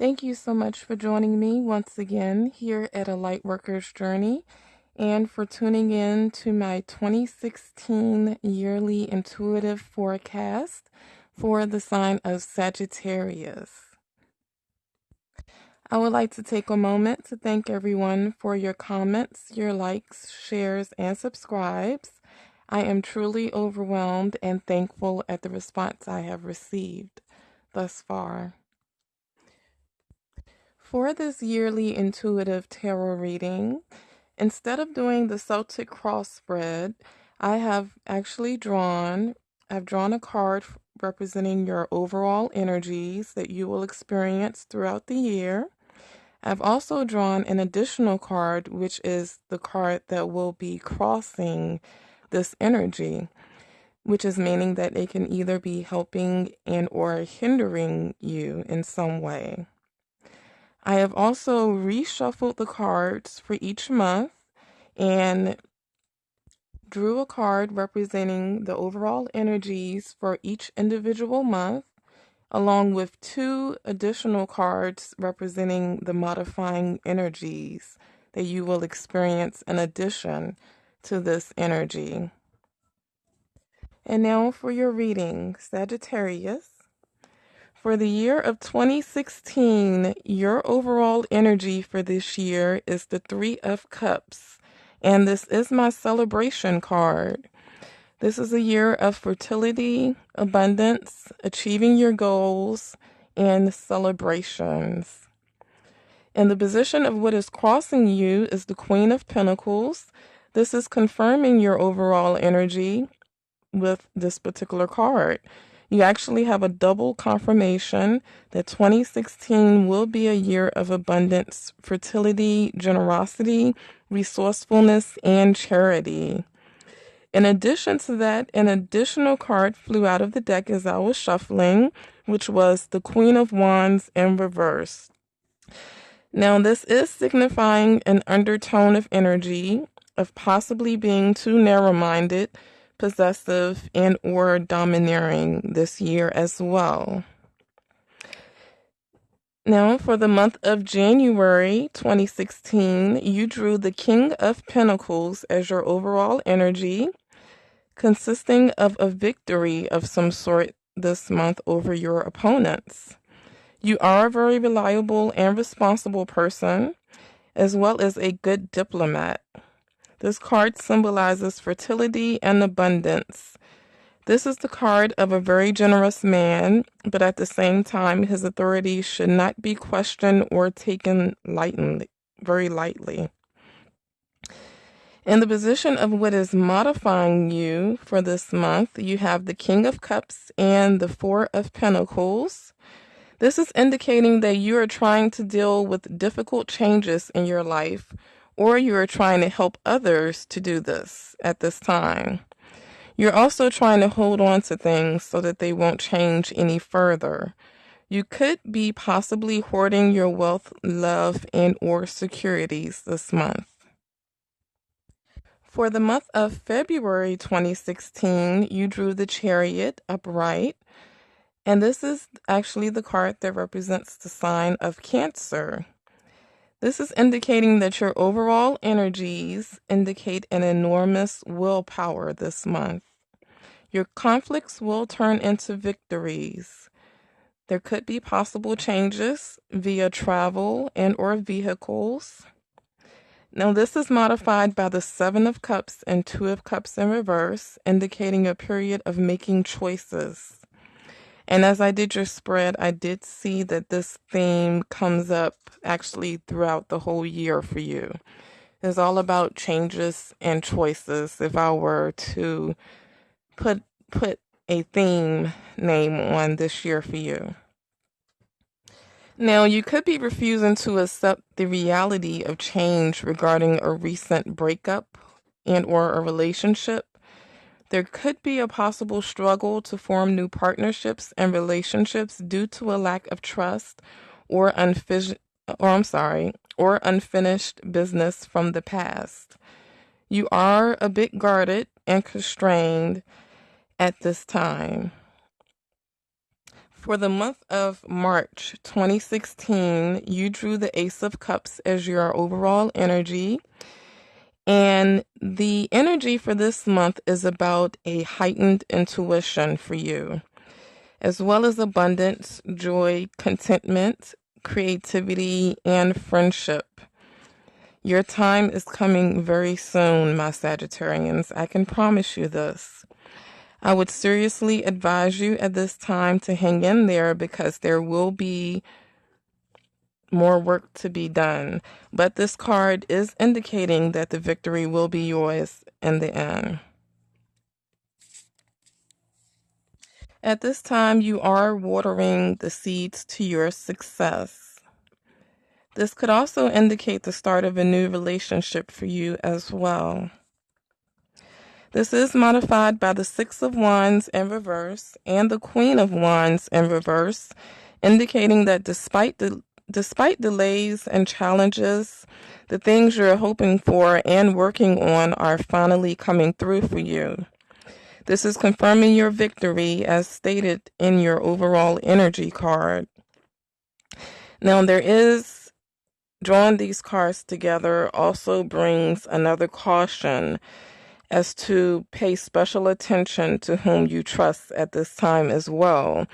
Thank you so much for joining me once again here at A Lightworker's Journey and for tuning in to my 2016 yearly intuitive forecast for the sign of Sagittarius. I would like to take a moment to thank everyone for your comments, your likes, shares, and subscribes. I am truly overwhelmed and thankful at the response I have received thus far. For this yearly intuitive tarot reading, instead of doing the Celtic cross spread, I've drawn a card representing your overall energies that you will experience throughout the year. I've also drawn an additional card, which is the card that will be crossing this energy, which is meaning that it can either be helping and or hindering you in some way. I have also reshuffled the cards for each month and drew a card representing the overall energies for each individual month, along with two additional cards representing the modifying energies that you will experience in addition to this energy. And now for your reading, Sagittarius. For the year of 2016, your overall energy for this year is the Three of Cups, and this is my celebration card. This is a year of fertility, abundance, achieving your goals, and celebrations. And the position of what is crossing you is the Queen of Pentacles. This is confirming your overall energy with this particular card. You actually have a double confirmation that 2016 will be a year of abundance, fertility, generosity, resourcefulness, and charity. In addition to that, an additional card flew out of the deck as I was shuffling, which was the Queen of Wands in reverse. Now, this is signifying an undertone of energy of possibly being too narrow-minded, possessive, and or domineering this year as well. Now, for the month of January 2016, you drew the King of Pentacles as your overall energy, consisting of a victory of some sort this month over your opponents. You are a very reliable and responsible person, as well as a good diplomat. This card symbolizes fertility and abundance. This is the card of a very generous man, but at the same time, his authority should not be questioned or taken very lightly. In the position of what is modifying you for this month, you have the King of Cups and the Four of Pentacles. This is indicating that you are trying to deal with difficult changes in your life, or you are trying to help others to do this at this time. You're also trying to hold on to things so that they won't change any further. You could be possibly hoarding your wealth, love, and or securities this month. For the month of February 2016, you drew the Chariot upright, and this is actually the card that represents the sign of Cancer. This is indicating that your overall energies indicate an enormous willpower this month. Your conflicts will turn into victories. There could be possible changes via travel and or vehicles. Now, this is modified by the Seven of Cups and Two of Cups in reverse, indicating a period of making choices. And as I did your spread, I did see that this theme comes up actually throughout the whole year for you. It's all about changes and choices. If I were to put a theme name on this year for you. Now, you could be refusing to accept the reality of change regarding a recent breakup and or a relationship. There could be a possible struggle to form new partnerships and relationships due to a lack of trust or unfinished business from the past. You are a bit guarded and constrained at this time. For the month of March 2016, you drew the Ace of Cups as your overall energy. And the energy for this month is about a heightened intuition for you, as well as abundance, joy, contentment, creativity, and friendship. Your time is coming very soon, my Sagittarians. I can promise you this. I would seriously advise you at this time to hang in there because there will be more work to be done. But this card is indicating that the victory will be yours in the end. At this time, you are watering the seeds to your success. This could also indicate the start of a new relationship for you as well. This is modified by the Six of Wands in reverse and the Queen of Wands in reverse, indicating that despite delays and challenges, the things you're hoping for and working on are finally coming through for you. This is confirming your victory as stated in your overall energy card. Now, drawing these cards together also brings another caution as to pay special attention to whom you trust at this time as well.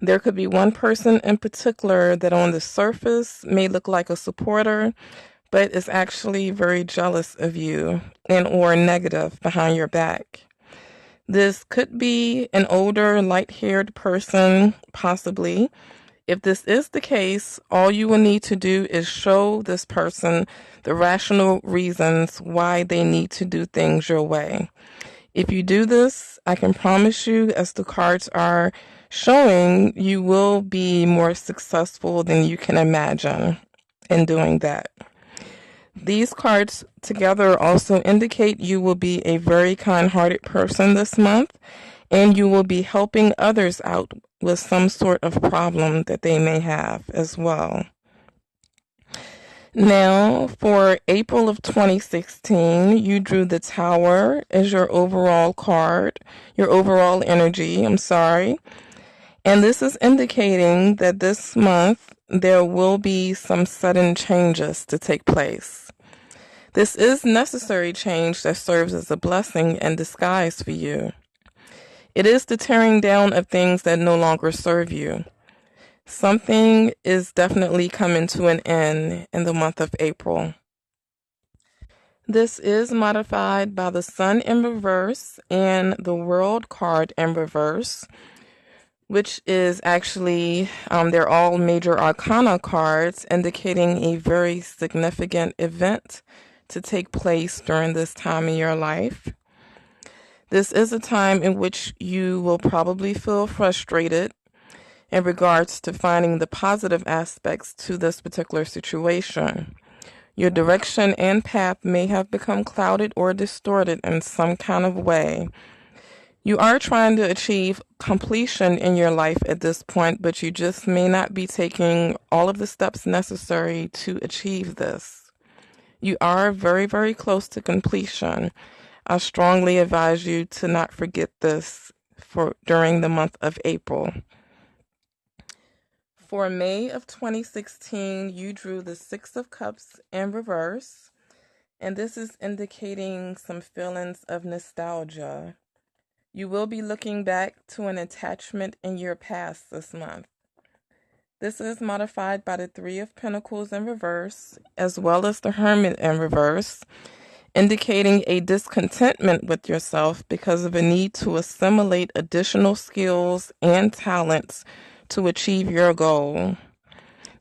There could be one person in particular that on the surface may look like a supporter, but is actually very jealous of you and or negative behind your back. This could be an older, light-haired person, possibly. If this is the case, all you will need to do is show this person the rational reasons why they need to do things your way. If you do this, I can promise you, as the cards are showing, you will be more successful than you can imagine in doing that. These cards together also indicate you will be a very kind-hearted person this month, and you will be helping others out with some sort of problem that they may have as well. Now, for April of 2016, you drew the Tower as your overall card, your overall energy, And this is indicating that this month there will be some sudden changes to take place. This is necessary change that serves as a blessing in disguise for you. It is the tearing down of things that no longer serve you. Something is definitely coming to an end in the month of April. This is modified by the Sun in reverse and the World card in reverse, which is actually, they're all major arcana cards indicating a very significant event to take place during this time in your life. This is a time in which you will probably feel frustrated in regards to finding the positive aspects to this particular situation. Your direction and path may have become clouded or distorted in some kind of way. You are trying to achieve completion in your life at this point, but you just may not be taking all of the steps necessary to achieve this. You are very, very close to completion. I strongly advise you to not forget this during the month of April. For May of 2016, you drew the Six of Cups in reverse, and this is indicating some feelings of nostalgia. You will be looking back to an attachment in your past this month. This is modified by the Three of Pentacles in reverse, as well as the Hermit in reverse, indicating a discontentment with yourself because of a need to assimilate additional skills and talents to achieve your goal.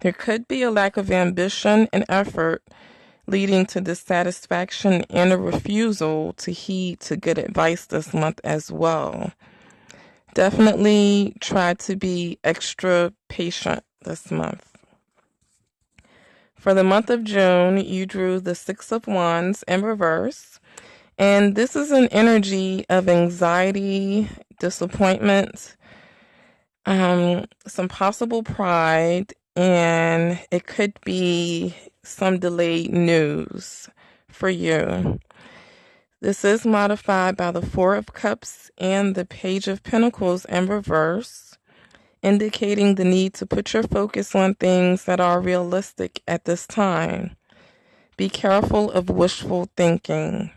There could be a lack of ambition and effort, leading to dissatisfaction and a refusal to heed to good advice this month as well. Definitely try to be extra patient this month. For the month of June, you drew the Six of Wands in reverse, and this is an energy of anxiety, disappointment, some possible pride, and it could be some delayed news for you. This is modified by the Four of Cups and the Page of Pentacles in reverse, indicating the need to put your focus on things that are realistic at this time. Be careful of wishful thinking.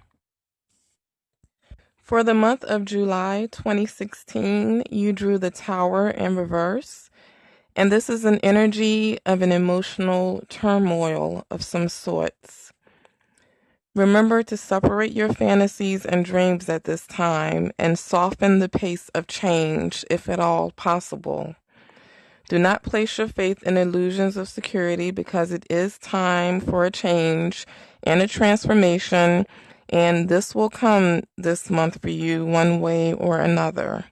For the month of July 2016, you drew the Tower in reverse, and this is an energy of an emotional turmoil of some sorts. Remember to separate your fantasies and dreams at this time and soften the pace of change if at all possible. Do not place your faith in illusions of security because it is time for a change and a transformation, and this will come this month for you one way or another.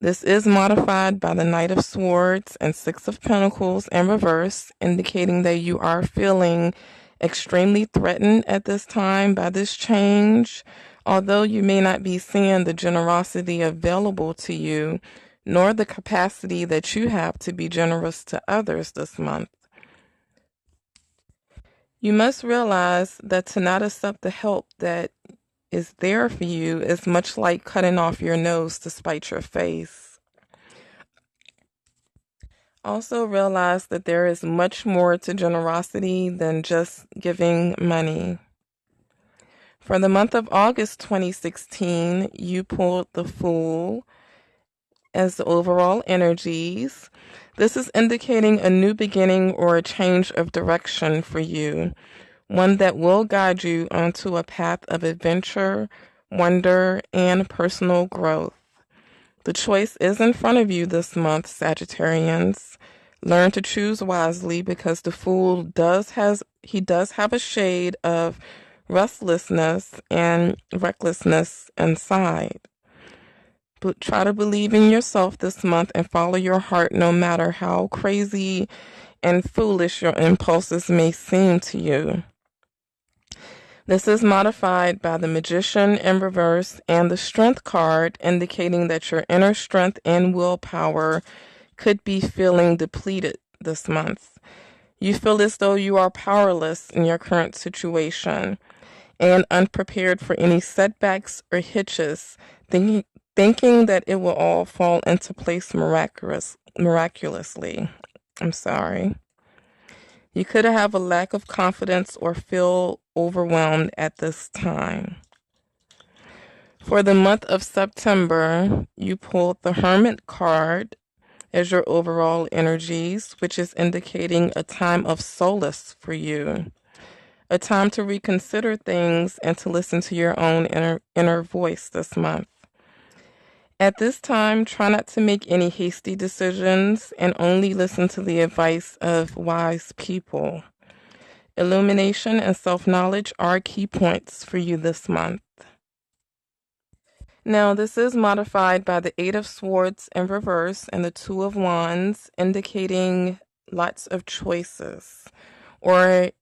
This is modified by the Knight of Swords and Six of Pentacles in reverse, indicating that you are feeling extremely threatened at this time by this change. Although you may not be seeing the generosity available to you, nor the capacity that you have to be generous to others this month. You must realize that to not accept the help that is there for you is much like cutting off your nose to spite your face. Also realize that there is much more to generosity than just giving money. For the month of August 2016, you pulled the Fool as the overall energies. This is indicating a new beginning or a change of direction for you, one that will guide you onto a path of adventure, wonder, and personal growth. The choice is in front of you this month, Sagittarians. Learn to choose wisely because the Fool does have a shade of restlessness and recklessness inside. But try to believe in yourself this month and follow your heart no matter how crazy and foolish your impulses may seem to you. This is modified by the Magician in reverse and the Strength card, indicating that your inner strength and willpower could be feeling depleted this month. You feel as though you are powerless in your current situation and unprepared for any setbacks or hitches, thinking that it will all fall into place miraculously. I'm sorry. You could have a lack of confidence or feel overwhelmed at this time. For the month of September, you pulled the Hermit card as your overall energies, which is indicating a time of solace for you. A time to reconsider things and to listen to your own inner voice this month. At this time, try not to make any hasty decisions and only listen to the advice of wise people. Illumination and self-knowledge are key points for you this month. Now, this is modified by the Eight of Swords in reverse and the Two of Wands, indicating lots of choices or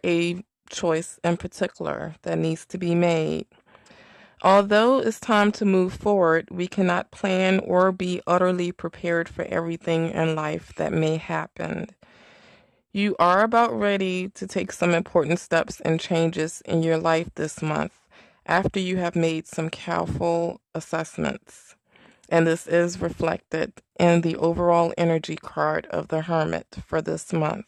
a choice in particular that needs to be made. Although it's time to move forward, we cannot plan or be utterly prepared for everything in life that may happen. You are about ready to take some important steps and changes in your life this month after you have made some careful assessments. And this is reflected in the overall energy card of the Hermit for this month.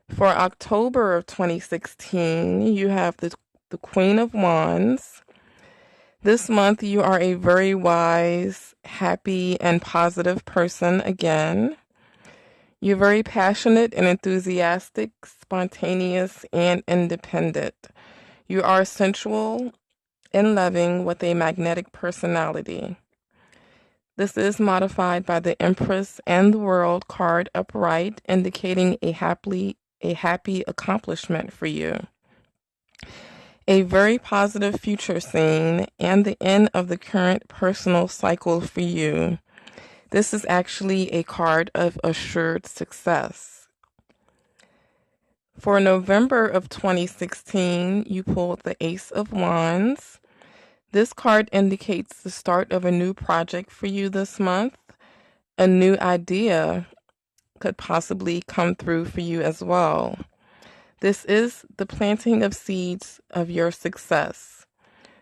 For October of 2016, you have the Queen of Wands. This month, you are a very wise, happy, and positive person again. You're very passionate and enthusiastic, spontaneous, and independent. You are sensual and loving with a magnetic personality. This is modified by the Empress and the World card upright, indicating a happy accomplishment for you. A very positive future scene and the end of the current personal cycle for you. This is actually a card of assured success. For November of 2016, you pulled the Ace of Wands. This card indicates the start of a new project for you this month. A new idea could possibly come through for you as well. This is the planting of seeds of your success.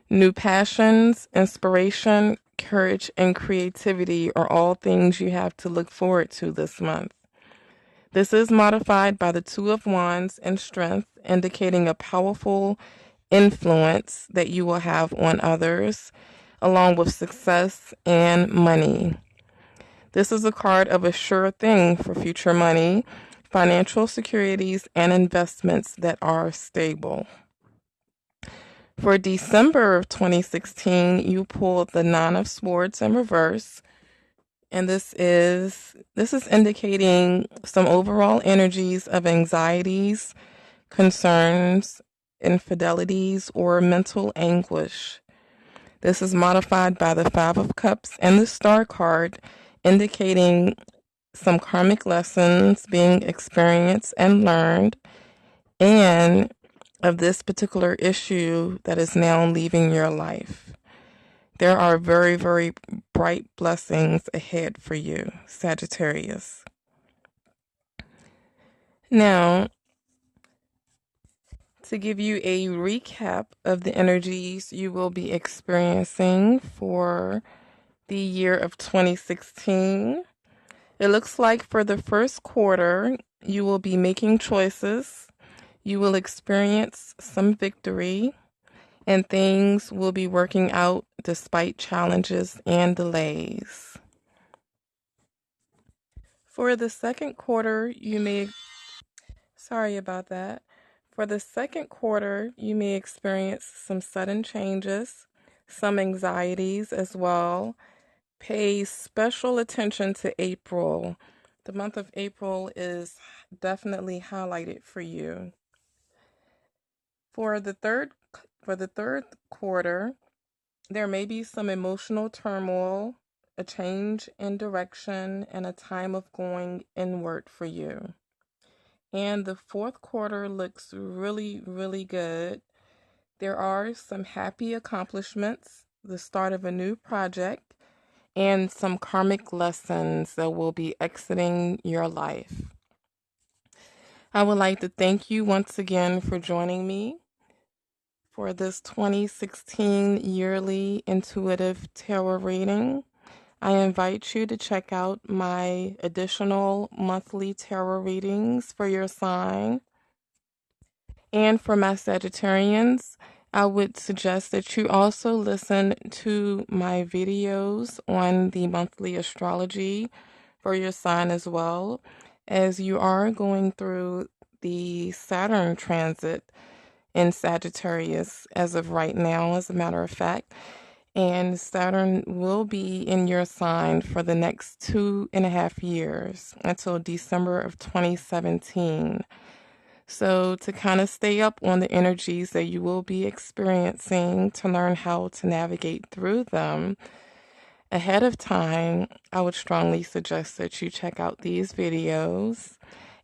New passions, inspiration courage, and creativity are all things you have to look forward to this month. This is modified by the Two of Wands and Strength, indicating a powerful influence that you will have on others, along with success and money. This is a card of a sure thing for future money, financial securities, and investments that are stable. For December of 2016, you pulled the Nine of Swords in reverse, and this is indicating some overall energies of anxieties, concerns, infidelities, or mental anguish. This is modified by the Five of Cups and the Star card, indicating some karmic lessons being experienced and learned, and of this particular issue that is now leaving your life. There are very, very bright blessings ahead for you, Sagittarius. Now, to give you a recap of the energies you will be experiencing for the year of 2016, it looks like for the first quarter, you will be making choices, you will experience some victory, and things will be working out despite challenges and delays. For the second quarter, sorry about that. For the second quarter, you may experience some sudden changes, some anxieties as well. Pay special attention to April. The month of April is definitely highlighted for you. For the third quarter, there may be some emotional turmoil, a change in direction, and a time of going inward for you. And the fourth quarter looks really, really good. There are some happy accomplishments, the start of a new project, and some karmic lessons that will be exiting your life. I would like to thank you once again for joining me for this 2016 yearly intuitive tarot reading. I invite you to check out my additional monthly tarot readings for your sign. And for my Sagittarians, I would suggest that you also listen to my videos on the monthly astrology for your sign as well, as you are going through the Saturn transit in Sagittarius as of right now, as a matter of fact. And Saturn will be in your sign for the next 2.5 years until December of 2017. So to kind of stay up on the energies that you will be experiencing, to learn how to navigate through them ahead of time, I would strongly suggest that you check out these videos.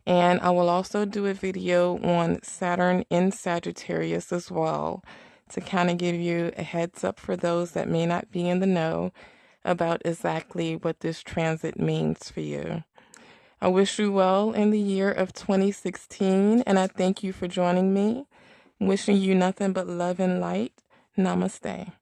And I will also do a video on Saturn in Sagittarius as well, to kind of give you a heads up for those that may not be in the know about exactly what this transit means for you. I wish you well in the year of 2016, and I thank you for joining me. Wishing you nothing but love and light. Namaste.